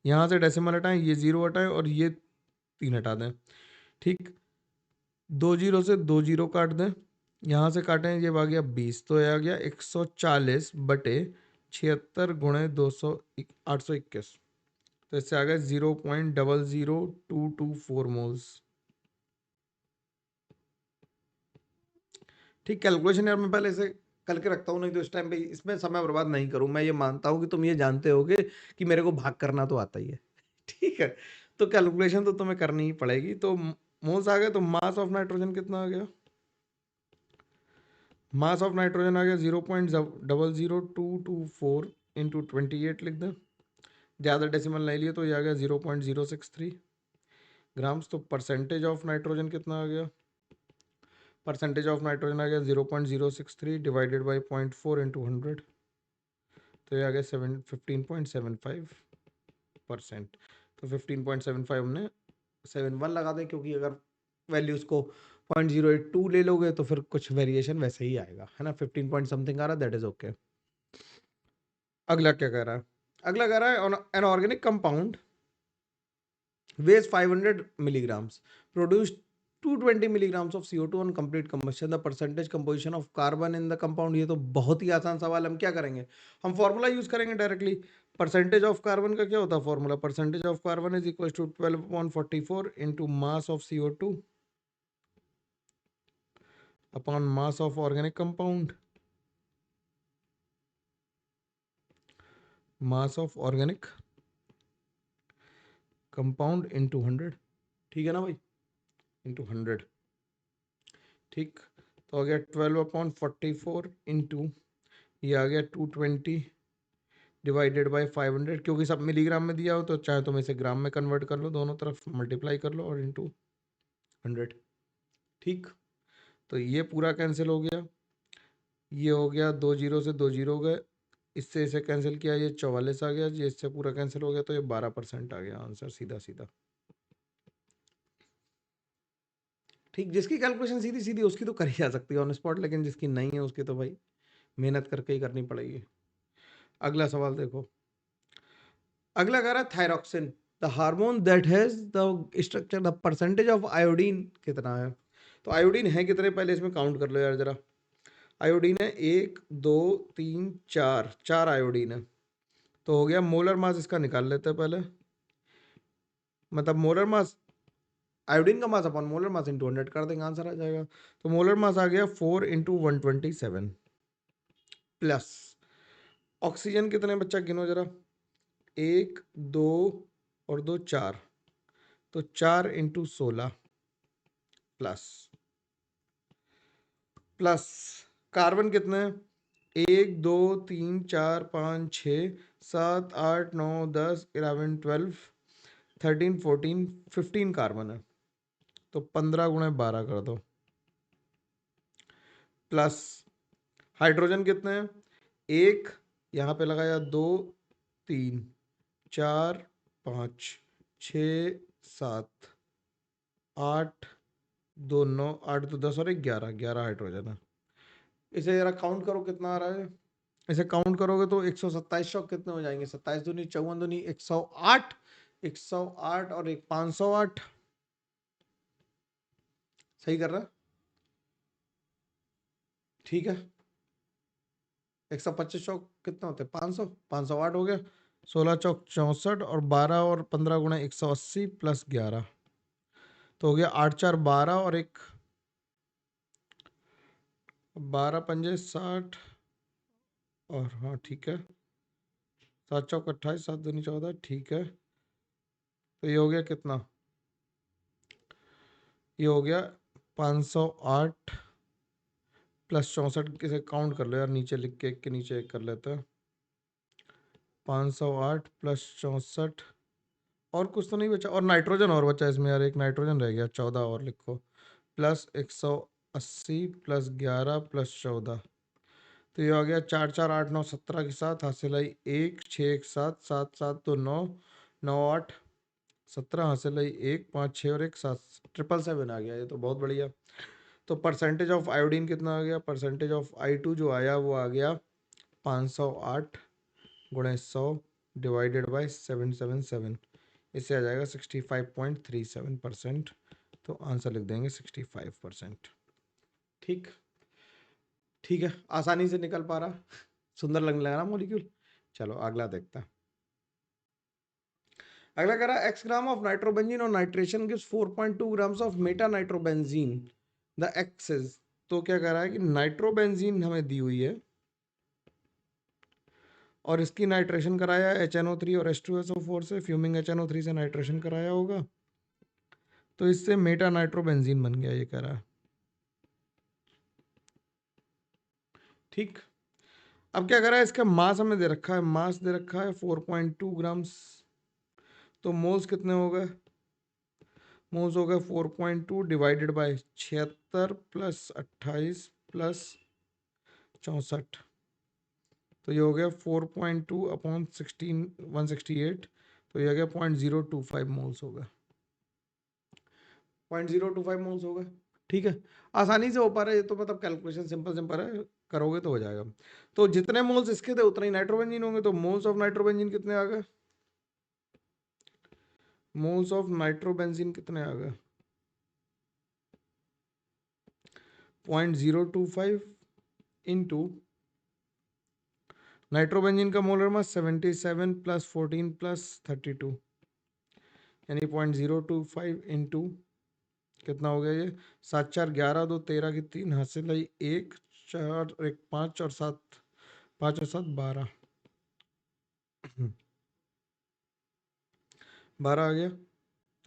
यहाँ से डेसिमल हटाएं, ये 0 हटाएं और ये 3 हटा दें। ठीक, 2 जीरो से 2 जीरो काट दें, यहाँ से काटें, ये आ गया 20, तो ये आ गया 140 बटे 76 गुणे 200 821। तो इससे आ गया 0.00224 मोल्स। ठीक, कैलकुलेशन यार मैं पहले से करके रखता हूँ, नहीं तो इस टाइम पे इसमें समय बर्बाद नहीं करूँ। मैं ये मानता हूँ कि तुम ये जानते होगे कि मेरे को भाग करना तो आता ही है। ठीक है, तो कैलकुलेशन तो तुम्हें करनी ही पड़ेगी। तो मोल्स आ गए, तो मास ऑफ नाइट्रोजन कितना आ गया? मास ऑफ नाइट्रोजन आ गया 0.00224 इंटू 28 लिख दें, ज़्यादा डेसिमल नहीं लिए, तो ये आ गया 0.063 ग्राम्स। तो परसेंटेज ऑफ नाइट्रोजन कितना आ गया? परसेंटेज ऑफ नाइट्रोजन आ गया 0.063 डिवाइडेड बाई 0.4 इंटू 100, तो ये आ गया 15.75%। तो 15.75 हमने 71 लगा दें, क्योंकि अगर वैल्यूज को 0.082 ले लोगे तो फिर कुछ वेरिएशन वैसे ही आएगा, है ना। 15 पॉइंट समथिंग आ रहा, दैट इज ओके। अगला क्या कह रहा है? अगला कह रहा है an organic compound weighs 500 milligrams produced 220 milligrams of CO2 on complete combustion, the percentage composition of carbon in the compound। ये तो बहुत ही आसान सवाल, हम क्या करेंगे, हम फॉर्मूला यूज करेंगे डायरेक्टली। परसेंटेज ऑफ कार्बन का क्या होता है formula? Percentage of carbon is equal to 12/44 into mass of CO2 upon mass of organic compound, mass of organic compound into 100। ठीक है ना भाई, इंटू 100। ठीक, तो आ गया 12/44 इंटू, ये आ गया 220 डिवाइडेड बाय 500, क्योंकि सब मिलीग्राम में दिया हो तो चाहे तुम इसे ग्राम में कन्वर्ट कर लो, दोनों तरफ मल्टीप्लाई कर लो और इंटू 100। ठीक, तो ये पूरा कैंसिल हो गया, ये हो गया 2 जीरो से 2 जीरो गए, इससे इसे कैंसिल किया, ये 44 आ गया जी, इससे पूरा कैंसिल हो गया, तो ये 12% आ गया आंसर सीधा सीधा। ठीक, जिसकी कैलकुलेशन सीधी सीधी उसकी तो कर ही जा सकती है ऑन स्पॉट, लेकिन जिसकी नहीं है उसकी तो भाई मेहनत करके ही करनी पड़ेगी। अगला सवाल देखो, अगला कह रहा है thyroxine, the hormone that has the structure, the percentage of iodine कितना है। तो आयोडीन है कितने, पहले इसमें काउंट कर लो यार जरा। आयोडीन है 1 2 3 4, 4 आयोडीन है। तो हो गया, मोलर मास इसका निकाल लेते हैं पहले, मतलब मोलर मास, आयोडीन का mass upon molar mass into 100 कर देंगे, आंसर आ जाएगा। तो मोलर मास आ गया 4 इंटू 127 प्लस ऑक्सीजन कितने बच्चा गिनो जरा, 1 2 और 2 4, तो 4 इंटू 16 प्लस प्लस कार्बन कितने हैं, 1 2 3 4 5 6 7 8 9 10 11 12 13 14 15 कार्बन है, तो 15 गुणे 12 कर दो, प्लस हाइड्रोजन कितने हैं, एक, यहाँ पे लगाया 2 3 4 5 6 7 8 2 9 8 2 10 और 11, 11 हाइड्रोजन है। इसे जरा काउंट करो कितना आ रहा है, इसे काउंट करोगे तो 127 शॉक कितने हो जाएंगे, 27 दूनी 54 दूनी 108, 108 और एक 508, सही कर रहा है, ठीक है। 125 चौक कितना होते हैं, 500, 508 हो गया, 16 चौक 64 और 12 और 15 गुणा 180 प्लस 11, तो हो गया 8 4 12 और एक 12 पंजे 60, और हाँ ठीक है, 7 चौक 28, 7 दूनी 14, ठीक है। तो ये हो गया कितना, ये हो गया 508 प्लस 64, किसे काउंट कर लो यार, नीचे लिख के एक के नीचे एक कर लेते हैं, 508 प्लस 64, और कुछ तो नहीं बचा, और नाइट्रोजन और बचा इसमें यार, एक नाइट्रोजन रह गया, 14 और लिखो, प्लस 180 प्लस 11 प्लस 14, तो ये आ गया 4 4 8 9 17 के साथ हासिल आई 1 6 1 7 7 7 2 9 9 8 17 हासिल आई 1 5 6 और 1 7, 777 आ गया, ये तो बहुत बढ़िया। तो परसेंटेज ऑफ आयोडीन कितना आ गया, परसेंटेज ऑफ I2 जो आया वो आ गया 508 गुणे 100 डिवाइडेड बाय 777, इससे आ जाएगा 65.37%, तो आंसर लिख देंगे 65%। ठीक, ठीक है, आसानी से निकल पा रहा, सुंदर लगने लगा ना मॉलिक्यूल। चलो अगला देखते हैं, अगला कह रहा है x ग्राम ऑफ नाइट्रोबेंजीन और nitration gives 4.2 grams of Meta nitrobenzene, the x is, तो क्या कह रहा है कि नाइट्रोबेंजीन हमें दी हुई है और इसकी नाइट्रेशन कराया HNO3 और H2SO4 से, फ्यूमिंग HNO3 से नाइट्रेशन कराया होगा, तो इससे मेटा नाइट्रोबेंजीन बन गया, ये कह रहा है। ठीक, अब क्या कर रहा है, इसका मास हमें दे रखा है, मास दे रखा है 4.2 ग्राम्स, तो मोल्स कितने हो गए, मोल्स हो गए 4.2 डिवाइडेड बाय 76 प्लस 28 प्लस 64, तो ये हो गया 4.2 अपॉन 16 168, तो ये हो गया 0.025 मोल्स हो गया, 0.025 मोल्स हो गए। ठीक है, आसानी से हो पा रहा है ये तो, मतलब कैलकुलेशन सिंपल सिंपल है, करोगे तो हो जाएगा। तो जितने मोल्स इसके थे उतने ही नाइट्रोबेंजीन होंगे, तो मोल्स ऑफ नाइट्रोबेंजीन कितने आ गए, मोल्स ऑफ नाइट्रोबेंजीन कितने आ गए, 0.025 इंटू नाइट्रोबेंजीन का मोलर मास 77 प्लस 14 प्लस 32, यानी 0.025 इंटू कितना हो गया ये, 7 4 11 2 13 की 3 हासिल आई 1 4 1 5 और 7 5 और 7 12 12 आ गया,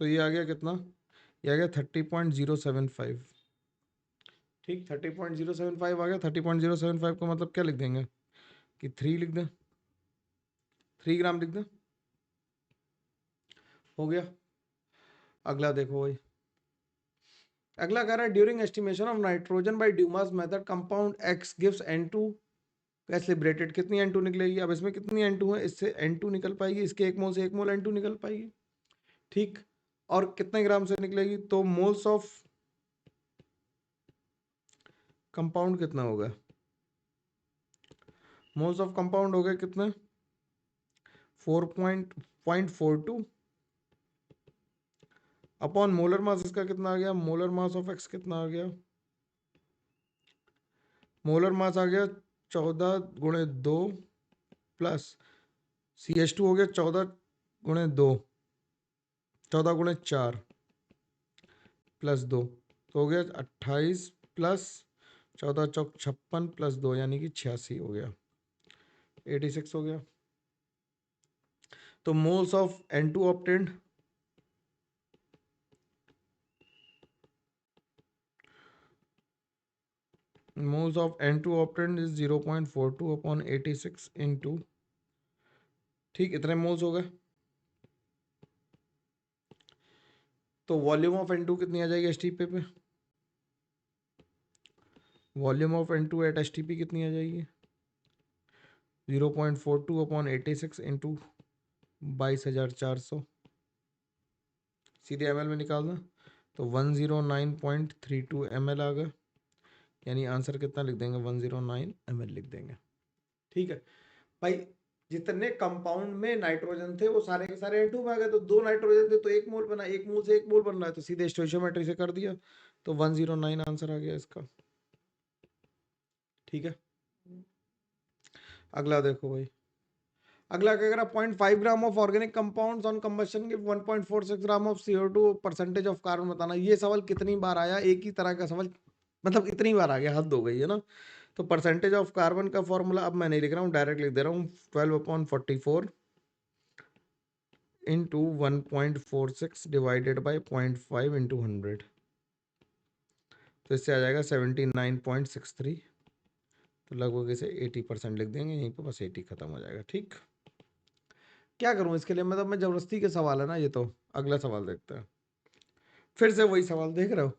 तो ये आ गया कितना, ये आ गया 30.075। ठीक, 30.075 आ गया, 30.075 का मतलब क्या लिख देंगे कि 3 लिख दें, 3 ग्राम लिख दें, हो गया। अगला देखो भाई, अगला कह रहा है during estimation of nitrogen by Dumas method compound X gives N2 gas liberated कितनी N2 निकलेगी? अब इसमें कितनी N2 है, इससे N2 निकल पाएगी, इसके 1 मोल से 1 मोल N2 निकल पाएगी, ठीक। और कितने ग्राम से निकलेगी? तो मोल्स ऑफ कंपाउंड कितना होगा? मोल्स ऑफ कंपाउंड हो गए कितने? 4.42 अपॉन मोलर मास इसका कितना आ गया? मोलर मास ऑफ एक्स कितना आ गया? मोलर मास आ गया 14 गुणे 2 प्लस CH2 हो गया 14 गुणे 2, 14 गुणे 4 प्लस 2, तो हो गया 28 प्लस 14 चौक 56 प्लस 2 यानी कि 86 हो गया, 86 हो गया। तो moles of N2 obtained, moles of N2 obtained is 0.42 upon 86 into, ठीक, इतने मोल्स हो गए। तो वॉल्यूम ऑफ N2 कितनी आ जाएगी STP पे? Volume of N2 eight STP कितनी आ जाएगी? 0.42 अपॉन 86 इंटू 22,400, सीधे ml में निकालना, तो 109.32 ml आ गया, यानी आंसर कितना लिख देंगे? 109 ml लिख देंगे, ठीक है भाई। जितने कंपाउंड में नाइट्रोजन थे वो सारे के सारे N2 में आ गए, तो 2 नाइट्रोजन थे तो 1 मोल बना, 1 मोल से 1 मोल बन रहा है, तो सीधे स्टोइचियोमेट्री से कर दिया, तो 109 आंसर आ गया इसका, ठीक है। अगला देखो भाई, अगला क्या करा? 0.5 ग्राम of organic compounds on combustion give 1.46 gram of CO2 percentage of carbon बताना। ये सवाल कितनी बार आया? एक ही तरह का सवाल, मतलब इतनी बार आ गया, हद हो गई है ना। तो परसेंटेज ऑफ कार्बन का फॉर्मूला अब मैं नहीं लिख रहा हूँ, डायरेक्ट लिख दे रहा हूँ, 12/44 इंटू 1.46 डिवाइडेड बाई 0.5 इंटू 100, तो इससे आ जाएगा 79.63, तो लगभग इसे 80% लिख देंगे, यहीं पर बस 80 खत्म हो जाएगा, ठीक। क्या करूं इसके लिए, मतलब मैं जबरदस्ती के सवाल है ना ये तो। अगला सवाल देखते हैं, फिर से वही सवाल देख रहे हो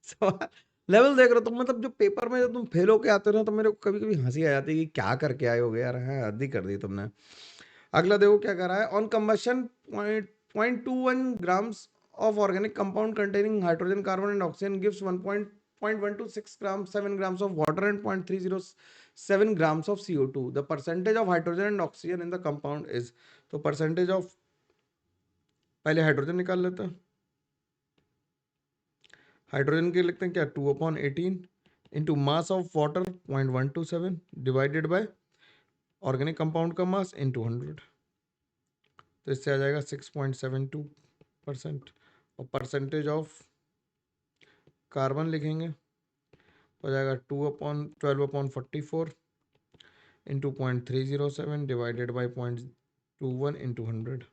सवाल लेवल देख रहे हो तुम, मतलब जो पेपर में जब तुम फेल होके आते हो ना, तो मेरे को कभी कभी हंसी आ जाती है कि क्या करके आए होगे यार, है हद ही कर दी तुमने। अगला देखो क्या कर रहा है, on combustion 0.21 grams of organic compound containing hydrogen carbon and oxygen gives 1.126 grams 7 grams of water and 0.307 grams of CO2, the percentage of hydrogen and oxygen in the compound is, तो परसेंटेज ऑफ, पहले hydrogen निकाल लेते हैं, hydrogen के लिखते हैं क्या, 2/18 into mass of water 0.127 divided by organic compound का मास इंटू 100, तो इससे आ जाएगा 6.72%। और परसेंटेज ऑफ कार्बन लिखेंगे, हो जाएगा 12/44 इंटू 0.307 डिवाइडेड बाई 0.21 इंटू 100,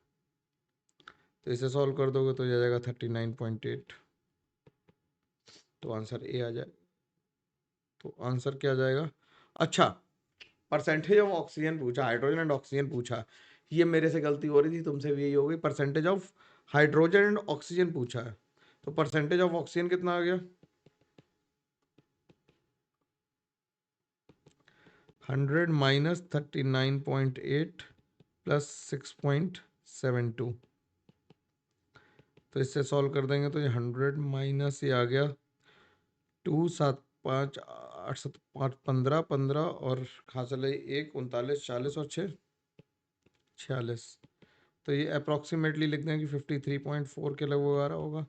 तो इसे सॉल्व कर दोगे तो आ जाएगा 39.8, तो आंसर ए आ जाए। तो आंसर क्या आ जाएगा? अच्छा, परसेंटेज ऑफ ऑक्सीजन पूछा, हाइड्रोजन एंड ऑक्सीजन पूछा, ये मेरे से गलती हो रही थी, तुमसे भी यही हो गई। Percentage of hydrogen and oxygen पूछा है, तो परसेंटेज ऑफ ऑक्सीजन कितना आ गया? 100 माइनस 39.8 प्लस 6.72, तो इससे सॉल्व कर देंगे तो ये 100 माइनस ये आ गया 2 7 5 8 7 5 15 15 और कहाँ चले 1 39 40 और 6 46, तो ये अप्रॉक्सीमेटली लिख दें कि 53.4 के लगभग आ रहा होगा,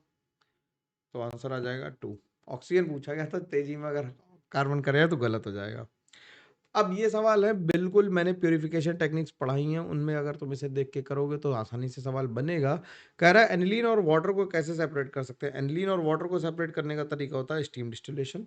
तो आंसर आ जाएगा 2। ऑक्सीजन पूछा गया था तेजी में, अगर कार्बन करेगा तो गलत हो जाएगा। अब ये सवाल है, बिल्कुल मैंने प्योरिफिकेशन टेक्निक्स पढ़ाई हैं, उनमें अगर तुम इसे देख के करोगे तो आसानी से सवाल बनेगा। कह रहा है एनिलीन और वाटर को कैसे सेपरेट कर सकते हैं? एनिलीन और वाटर को सेपरेट करने का तरीका होता है स्टीम डिस्टिलेशन।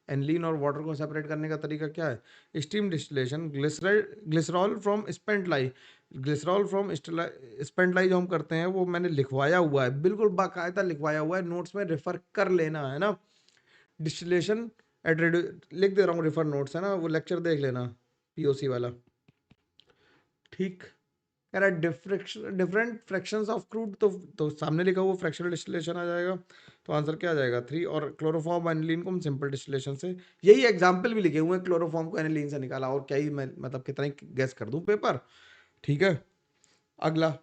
एनिलीन और वाटर को सेपरेट करने का तरीका क्या है? Steam distillation. Glycerol from spent lye, glycerol from spent lye जो हम करते हैं वो मैंने लिखवाया हुआ है, बिल्कुल बाकायदा लिखवाया हुआ है, नोट्स में रेफर कर लेना है ना। डिस्टिलेशन एट लिख दे रहा हूँ, रेफर नोट्स है ना, वो लेक्चर देख लेना, POC वाला, ठीक। कह रहा है डिफरेंट फ्रैक्शंस ऑफ क्रूड, तो सामने लिखा हुआ फ्रैक्शनल डिस्टिलेशन आ जाएगा, तो आंसर क्या आ जाएगा 3। और क्लोरोफॉर्म एनिलीन को हम सिंपल डिस्टिलेशन से, यही एग्जाम्पल भी लिखे हुए हैं, क्लोरोफॉर्म को एनिलीन से निकाला, और क्या ही मैं मतलब कितना ही गैस कर दूं पेपर। ठीक है, अगला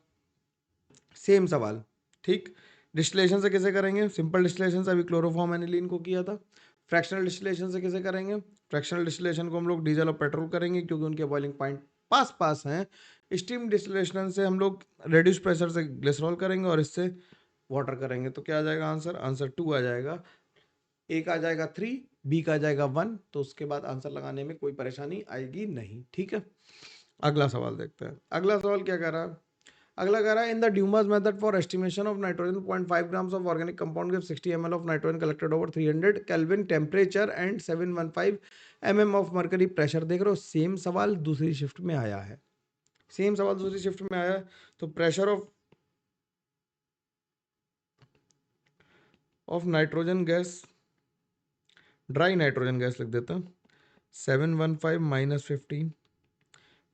सेम सवाल। ठीक, डिस्टिलेशन से कैसे करेंगे, सिंपल डिस्टिलेशन से अभी क्लोरोफॉर्म एनिलीन को किया था। फ्रैक्शनल डिस्टिलेशन से कैसे करेंगे, फ्रैक्शनल डिस्टिलेशन को हम लोग डीजल और पेट्रोल करेंगे क्योंकि उनके बॉइलिंग पॉइंट पास पास हैं। स्टीम डिस्टिलेशन से हम लोग रेड्यूस प्रेशर से ग्लिसरॉल करेंगे और इससे वाटर करेंगे, तो क्या आ जाएगा आंसर, आंसर 2 आ जाएगा। ए का आ जाएगा 3, बी का आ जाएगा 1, तो उसके बाद आंसर लगाने में कोई परेशानी आएगी नहीं। ठीक है, अगला सवाल देखते हैं। अगला सवाल क्या कह रहा है, अगला कह रहा है in the Dumas method for estimation of nitrogen 0.5 grams of organic compound give 60 ml of nitrogen collected over 300 kelvin temperature and 715 mm of mercury pressure. देख रहे हो, सेम सवाल दूसरी शिफ्ट में आया है, सेम सवाल दूसरी शिफ्ट में आया है। तो pressure of nitrogen gas, dry nitrogen gas लिख देता हूँ, 715 माइनस 15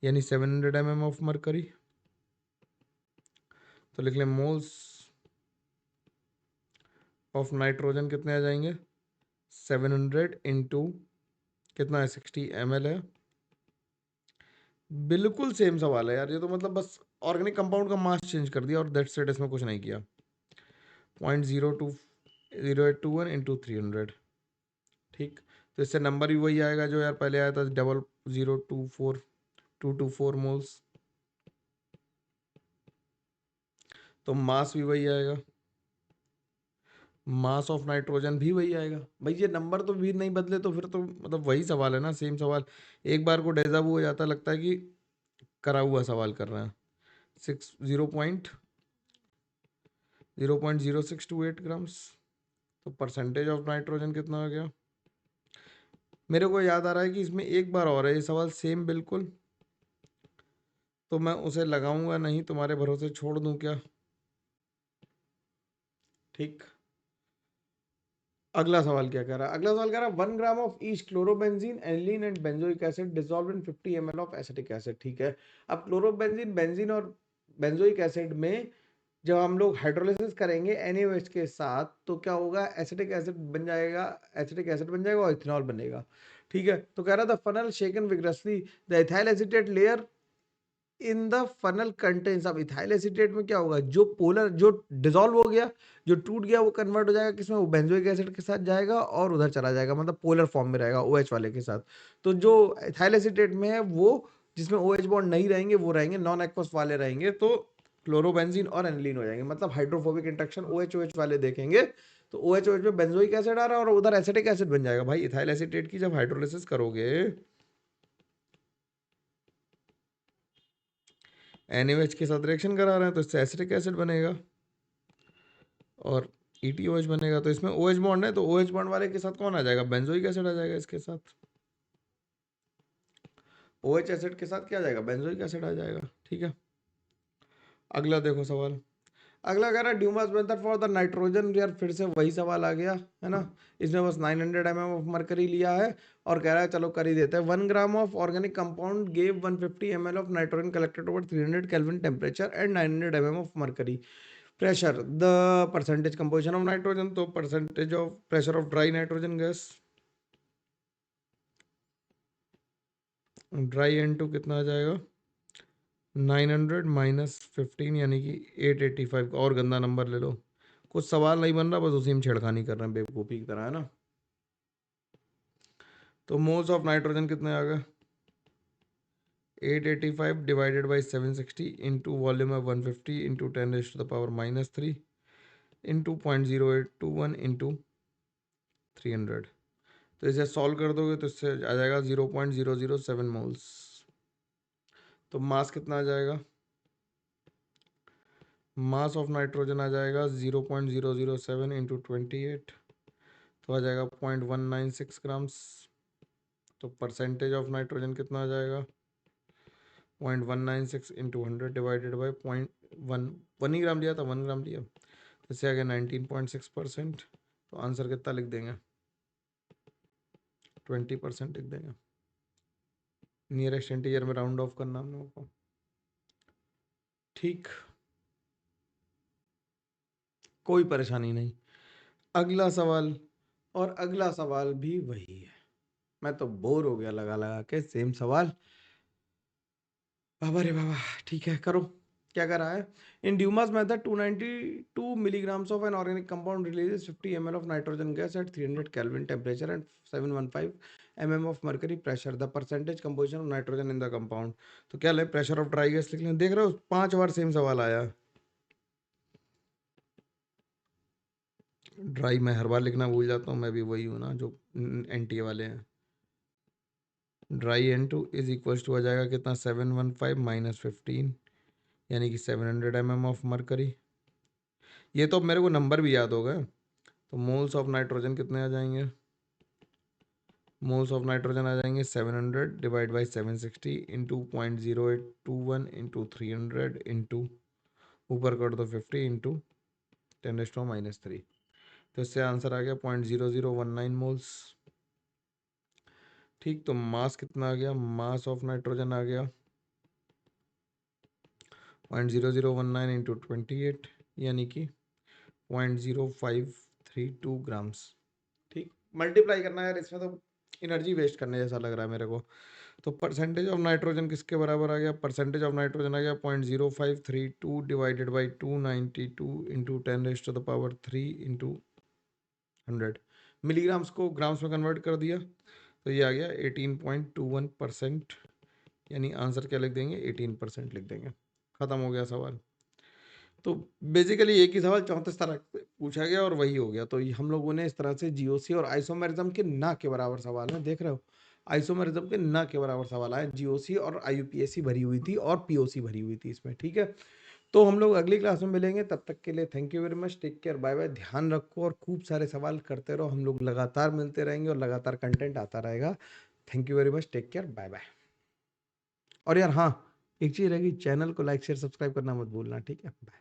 यानी 700 mm ऑफ मर्करी, तो लिख लें मोल्स ऑफ नाइट्रोजन कितने आ जाएंगे, 700 इंटू कितना है 60 ml है। बिल्कुल सेम सवाल है यार, ये तो मतलब बस ऑर्गेनिक कंपाउंड का मास चेंज कर दिया और दैट्स इट, इसमें कुछ नहीं किया। 0.020821 इंटू 300। ठीक, तो इससे नंबर भी वही आएगा जो यार पहले आया था, 0.024224 मोल्स, तो मास भी वही आएगा, मास ऑफ नाइट्रोजन भी वही आएगा। भाई ये नंबर तो भी नहीं बदले तो फिर तो मतलब वही सवाल है ना, सेम सवाल। एक बार को डेजा वो हो जाता, लगता है कि करा हुआ सवाल कर रहे हैं। 0.0628 ग्राम्स, तो परसेंटेज ऑफ नाइट्रोजन कितना आ गया। मेरे को याद आ रहा है कि इसमें एक बार और है ये सवाल सेम बिल्कुल, तो मैं उसे लगाऊंगा नहीं, तुम्हारे भरोसे छोड़ दूं क्या। ठीक, अगला सवाल क्या कह रहा है, अगला सवाल कह रहा है 1 gram of each chlorobenzene aniline and benzoic acid dissolve in 50 ml of acetic acid. ठीक है, अब क्लोरोबेंजीन, बेंजीन और बेंजोइक एसिड में जब हम लोग हाइड्रोलिसिस करेंगे NaOH के साथ, तो क्या होगा, एसिटिक एसिड बन जाएगा, एसिटिक एसिड बन जाएगा और इथेनॉल बनेगा। ठीक है, तो कह रहा था funnel shaken vigorously the ethyl acetate layer in the funnel contains. अब इथाइल एसीटेट में क्या होगा, जो पोलर, जो डिसॉल्व हो गया, जो टूट गया, वो कन्वर्ट हो जाएगा किसमें, वो बेंजोइक एसिड के साथ जाएगा और उधर चला जाएगा, मतलब पोलर फॉर्म में रहेगा OH वाले के साथ। तो जो इथाइल एसीटेट में है वो, जिसमें OH बॉन्ड नहीं रहेंगे, वो रहेंगे नॉन एक्वस वाले रहेंगे, तो क्लोरोबेंजीन और एनिलीन हो जाएंगे, मतलब हाइड्रोफोबिक इंटरेक्शन OH वाले देखेंगे, तो OH में बेंजोइक एसिड आ रहा है और उधर एसिटिक एसिड बन जाएगा। भाई इथाइल एसीटेट की जब हाइड्रोलिसिस करोगे, NaOH के साथ रिएक्शन करा रहे हैं तो इससे एसिटिक एसिड बनेगा और ETOH बनेगा, तो इसमें OH बॉन्ड है, तो OH बॉन्ड वाले के साथ कौन आ जाएगा, बेंजोइक एसिड आ जाएगा इसके साथ, OH एसिड के साथ क्या आ जाएगा, बेंजोइक एसिड आ जाएगा। ठीक है, अगला देखो सवाल। अगला कह रहा है Dumas method for the nitrogen, यार फिर से वही सवाल आ गया है ना, इसमें बस 900 mm ऑफ मरकरी लिया है और कह रहा है चलो कर ही देते हैं। 1 gram of organic compound gave 150 ml of nitrogen collected over 300 kelvin temperature and 900 mm of mercury pressure. The percentage composition of nitrogen, तो percentage of pressure of dry nitrogen gas, dry N2 कितना आ जाएगा, 900 minus 15 यानी कि 885 का, और गंदा number ले लो। कुछ सवाल नहीं बन रहा, बस उसी में छेड़खानी कर रहे हैं बेवकूफ़ी की तरह, है ना। तो मोल्स ऑफ नाइट्रोजन कितने आ गए, 885 डिवाइडेड बाई 760 इंटू वॉल्यूम है 150 इंटू 10⁻³ इंटू 0.0821 इंटू 300। तो इसे सॉल्व कर दोगे तो इससे आ जाएगा 0.007 मोल्स। तो मास कितना आ जाएगा, मास ऑफ नाइट्रोजन आ जाएगा 0.007 इंटू 28, तो आ जाएगा 0.196 ग्राम्स। तो परसेंटेज ऑफ नाइट्रोजन कितना आ जाएगा, 0.196 इंटू 100 डिवाइडेड बाई 0.1, 1 ही ग्राम लिया था, 1 ग्राम लिया, इससे आ गया 19.6%। तो आंसर कितना लिख देंगे, 20% लिख देंगे, नियरेस्ट इंटीजर में राउंड ऑफ करना हम लोगों को। ठीक, कोई परेशानी नहीं। अगला सवाल, और अगला सवाल भी वही है। मैं तो बोर हो गया लगा लगा के सेम सवाल। बाबा रे बाबा, ठीक है करो। क्या कर रहा है? In Dumas method 292 milligrams of an organic compound releases 50 ml of nitrogen gas at 300 Kelvin temperature and 715 mm of mercury pressure. The percentage composition of nitrogen in the compound. तो क्या ले, प्रेशर ऑफ ड्राई गैस लिख लें। देख रहे हो 5 बार same सवाल आया। ड्राई मैं हर बार लिखना भूल जाता हूँ, मैं भी वही हूँ ना जो एनटीए वाले हैं। Dry N2 is equals to आ जाएगा कितना, 715 माइनस 15, यानी कि 700 mm ऑफ मरकरी। ये तो मेरे को नंबर भी याद होगा। तो मोल्स ऑफ नाइट्रोजन कितने आ जाएंगे? मोल्स ऑफ नाइट्रोजन आ जाएंगे 700 divide by 760 into 0.0821 into 300 into ऊपर कर दो 50 इंटू 10⁻⁻3। तो इससे आंसर आ गया 0.0019 मोल्स। ठीक, तो मास कितना आ गया? मास ऑफ नाइट्रोजन आ गया 0.0019 इंटू 28, यानी कि 0.0532 ग्राम्स। ठीक, मल्टीप्लाई करना है यार, इसमें तो एनर्जी वेस्ट करने जैसा लग रहा है मेरे को। तो परसेंटेज ऑफ नाइट्रोजन किसके बराबर आ गया? परसेंटेज ऑफ नाइट्रोजन आ गया 0.0532 divided by 292 into 10⁻³ into 100। Milligrams को ग्राम्स में कन्वर्ट कर दिया तो ये आ गया 18.21%, यानी आंसर क्या लिख देंगे? 18% लिख देंगे। खत्म हो गया सवाल। तो बेसिकली एक ही सवाल 34 तरह से पूछा गया और वही हो गया। तो हम लोगों ने इस तरह से जीओसी और आइसोमेरिज्म के ना के बराबर सवाल है, देख रहे हो, आइसोमेरिज्म के ना के बराबर सवाल आए। जीओसी और आईयूपीएससी भरी हुई थी और पीओसी भरी हुई थी इसमें। ठीक है, तो हम लोग अगली क्लास में मिलेंगे, तब तक के लिए thank you very much, take care, bye bye. ध्यान रखो और खूब सारे सवाल करते रहो, हम लोग लगातार मिलते रहेंगे और लगातार कंटेंट आता रहेगा। Thank you very much, take care, bye bye. और यार हाँ, एक चीज़ रहेगी, चैनल को लाइक शेयर सब्सक्राइब करना मत भूलना, ठीक है, बाय।